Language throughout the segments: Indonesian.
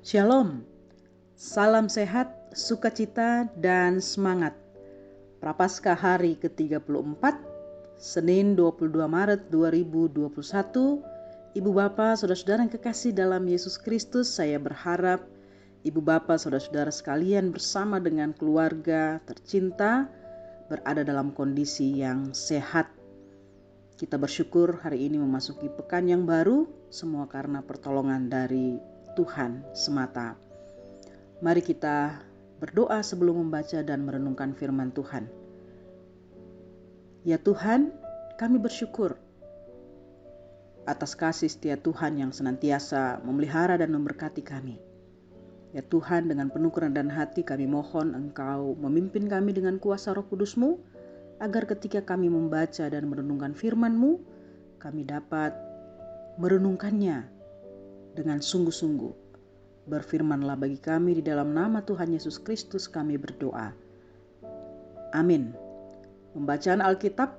Shalom, salam sehat, sukacita, dan semangat. Prapaskah hari ke-34, Senin 22 Maret 2021. Ibu Bapa, Saudara-saudara yang kekasih dalam Yesus Kristus, saya berharap Ibu Bapa, Saudara-saudara sekalian bersama dengan keluarga tercinta berada dalam kondisi yang sehat. Kita bersyukur hari ini memasuki pekan yang baru, semua karena pertolongan dari Tuhan semata. Mari kita berdoa sebelum membaca dan merenungkan firman Tuhan. Ya Tuhan, kami bersyukur atas kasih setia Tuhan yang senantiasa memelihara dan memberkati kami. Ya Tuhan, dengan penuh kerendahan hati kami mohon Engkau memimpin kami dengan kuasa Roh Kudus-Mu, agar ketika kami membaca dan merenungkan firman-Mu, kami dapat merenungkannya dengan sungguh-sungguh. Berfirmanlah bagi kami, di dalam nama Tuhan Yesus Kristus kami berdoa. Amin. Pembacaan Alkitab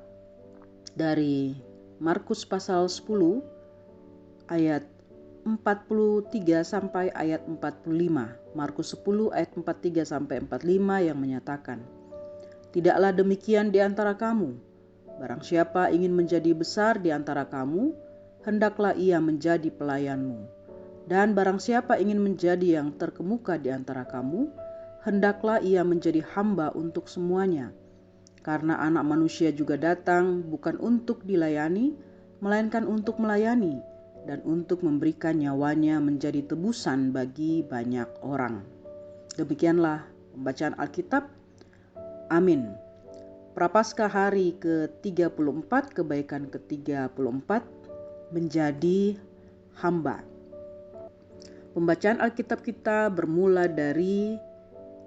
dari Markus pasal 10 ayat 43 sampai ayat 45. Markus 10 ayat 43 sampai 45 yang menyatakan, "Tidaklah demikian di antara kamu. Barang siapa ingin menjadi besar di antara kamu, hendaklah ia menjadi pelayanmu. Dan barang siapa ingin menjadi yang terkemuka di antara kamu, hendaklah ia menjadi hamba untuk semuanya. Karena Anak Manusia juga datang bukan untuk dilayani, melainkan untuk melayani, dan untuk memberikan nyawanya menjadi tebusan bagi banyak orang." Demikianlah pembacaan Alkitab. Amin. Prapaskah hari ke-34, kebaikan ke-34, menjadi hamba. Pembacaan Alkitab kita bermula dari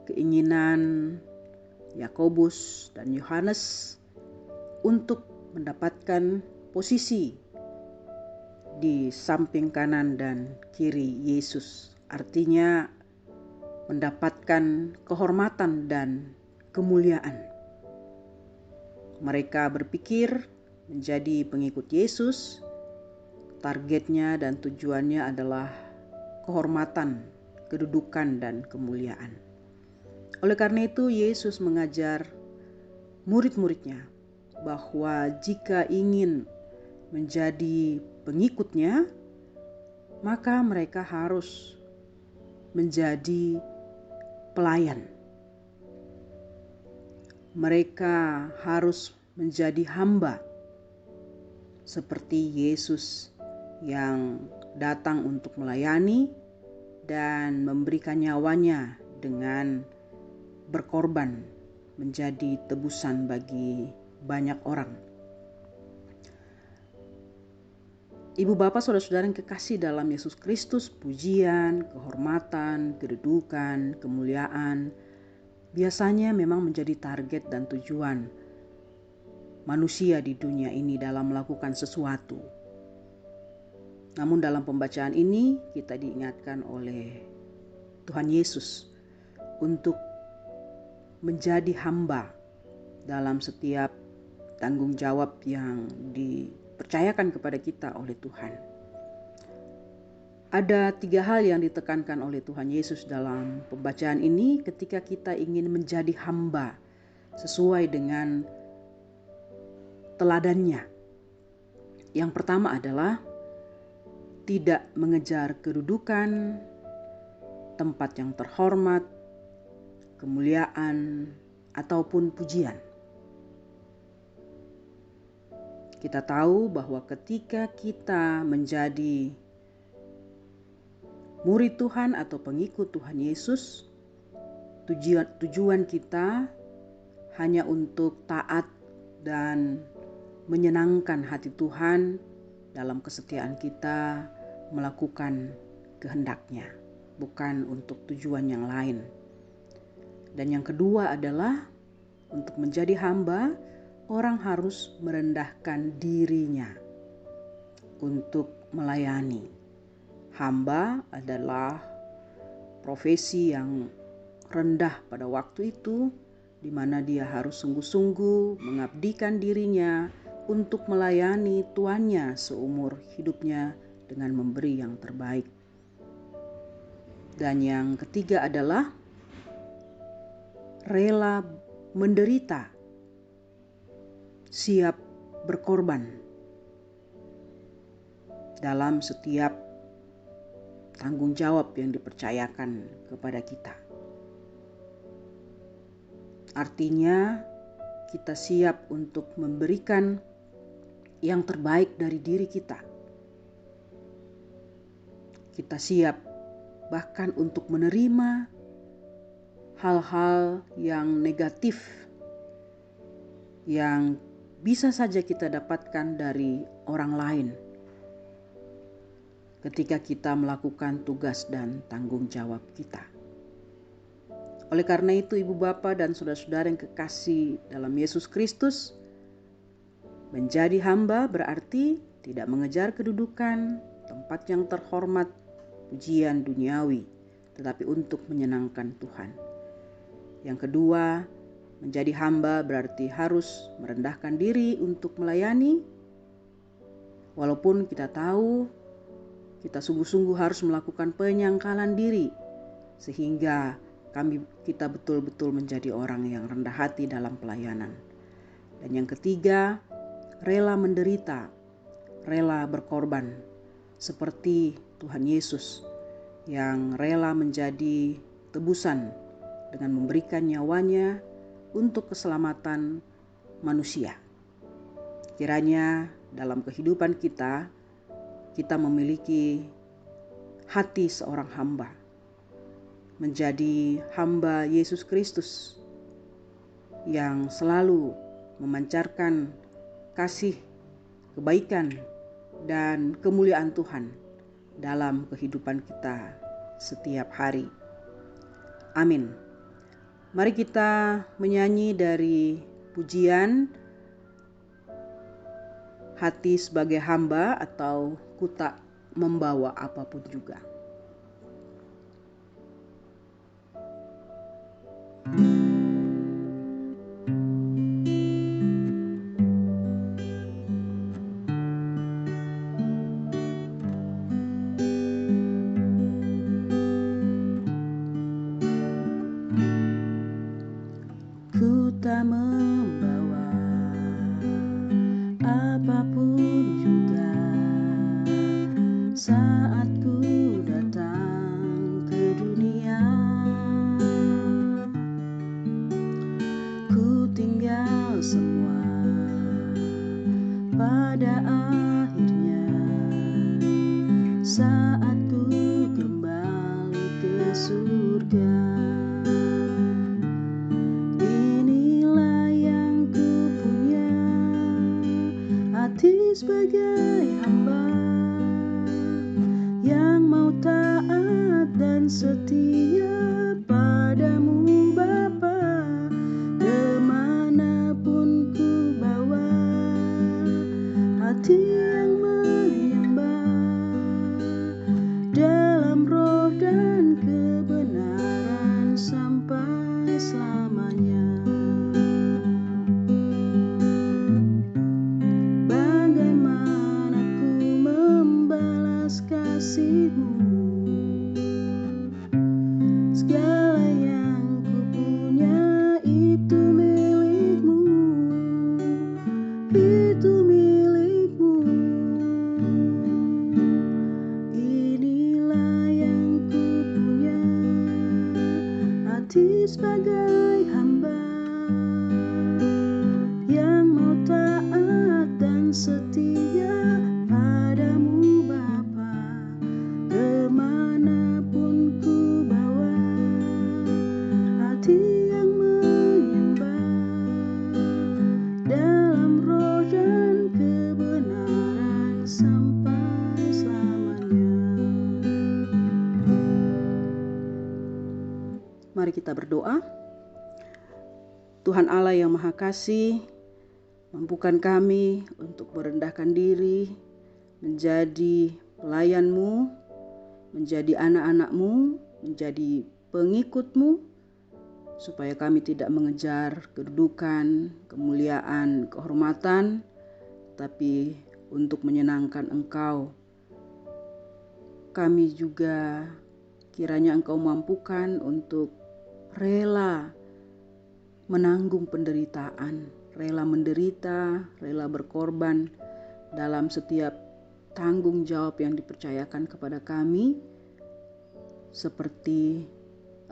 keinginan Yakobus dan Yohanes untuk mendapatkan posisi di samping kanan dan kiri Yesus. Artinya mendapatkan kehormatan dan kemuliaan. Mereka berpikir menjadi pengikut Yesus, targetnya dan tujuannya adalah kehormatan, kedudukan, dan kemuliaan. Oleh karena itu, Yesus mengajar murid-muridnya bahwa jika ingin menjadi pengikutnya, maka mereka harus menjadi pelayan. Mereka harus menjadi hamba, seperti Yesus yang datang untuk melayani dan memberikan nyawanya dengan berkorban menjadi tebusan bagi banyak orang. Ibu Bapak, Saudara-saudara yang kekasih dalam Yesus Kristus, pujian, kehormatan, kedudukan, kemuliaan biasanya memang menjadi target dan tujuan manusia di dunia ini dalam melakukan sesuatu. Namun dalam pembacaan ini kita diingatkan oleh Tuhan Yesus untuk menjadi hamba dalam setiap tanggung jawab yang dipercayakan kepada kita oleh Tuhan. Ada 3 hal yang ditekankan oleh Tuhan Yesus dalam pembacaan ini ketika kita ingin menjadi hamba sesuai dengan teladannya. Yang pertama adalah tidak mengejar kedudukan, tempat yang terhormat, kemuliaan, ataupun pujian. Kita tahu bahwa ketika kita menjadi murid Tuhan atau pengikut Tuhan Yesus, tujuan kita hanya untuk taat dan menyenangkan hati Tuhan dalam kesetiaan kita melakukan kehendak-Nya. bukan untuk tujuan yang lain. Dan yang kedua adalah untuk menjadi hamba, orang harus merendahkan dirinya untuk melayani. Hamba adalah profesi yang rendah pada waktu itu, di mana dia harus sungguh-sungguh mengabdikan dirinya untuk melayani tuannya seumur hidupnya dengan memberi yang terbaik. Dan yang ketiga adalah rela menderita, siap berkorban dalam setiap tanggung jawab yang dipercayakan kepada kita. Artinya, kita siap untuk memberikan yang terbaik dari diri kita. Kita siap bahkan untuk menerima hal-hal yang negatif yang bisa saja kita dapatkan dari orang lain ketika kita melakukan tugas dan tanggung jawab kita. Oleh karena itu, Ibu Bapa dan saudara-saudara yang kekasih dalam Yesus Kristus, menjadi hamba berarti tidak mengejar kedudukan, tempat yang terhormat, pujian duniawi, tetapi untuk menyenangkan Tuhan. Yang kedua, menjadi hamba berarti harus merendahkan diri untuk melayani, walaupun kita tahu kita sungguh-sungguh harus melakukan penyangkalan diri, sehingga kita betul-betul menjadi orang yang rendah hati dalam pelayanan. Dan yang ketiga, rela menderita, rela berkorban, seperti Tuhan Yesus yang rela menjadi tebusan dengan memberikan nyawanya untuk keselamatan manusia. Kiranya dalam kehidupan kita memiliki hati seorang hamba, menjadi hamba Yesus Kristus yang selalu memancarkan kasih, kebaikan, dan kemuliaan Tuhan dalam kehidupan kita setiap hari. Amin. Mari kita menyanyi dari pujian Hati Sebagai Hamba atau Ku Tak Membawa Apapun Juga. Ku tak membawa apapun juga saat ku datang ke dunia. Ku tinggal semua pada akhirnya saat ku kembali ke surga. Hati sebagai hamba yang mau taat dan setia padamu Bapa, kemanapun ku bawa hati yang menyembah dalam roh dan kebenaran sampai selamanya. Kasih-Mu Mari kita berdoa. Tuhan Allah yang Maha Kasih, mampukan kami untuk merendahkan diri, menjadi pelayan-Mu, menjadi anak-anak-Mu, menjadi pengikut-Mu, supaya kami tidak mengejar kedudukan, kemuliaan, kehormatan, tapi untuk menyenangkan Engkau. Kami juga kiranya Engkau mampukan untuk rela menanggung penderitaan, rela menderita, rela berkorban dalam setiap tanggung jawab yang dipercayakan kepada kami, seperti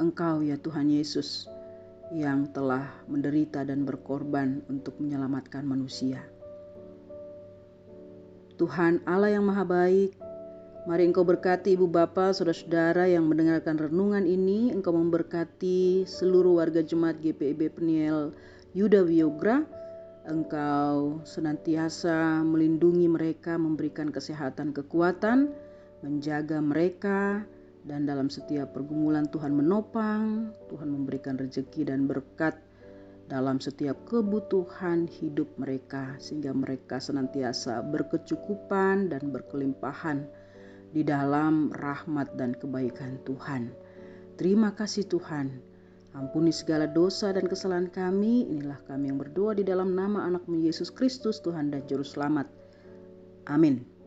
Engkau ya Tuhan Yesus yang telah menderita dan berkorban untuk menyelamatkan manusia. Tuhan Allah yang Maha Baik, mari Engkau berkati Ibu Bapa, saudara-saudara yang mendengarkan renungan ini. Engkau memberkati seluruh warga jemaat GPIB Peniel Yuda Wiyogra. Engkau senantiasa melindungi mereka, memberikan kesehatan, kekuatan, menjaga mereka, dan dalam setiap pergumulan Tuhan menopang, Tuhan memberikan rezeki dan berkat dalam setiap kebutuhan hidup mereka, sehingga mereka senantiasa berkecukupan dan berkelimpahan di dalam rahmat dan kebaikan Tuhan. Terima kasih Tuhan. Ampuni segala dosa dan kesalahan kami. Inilah kami yang berdoa di dalam nama anak-Mu Yesus Kristus, Tuhan dan Juru Selamat. Amin.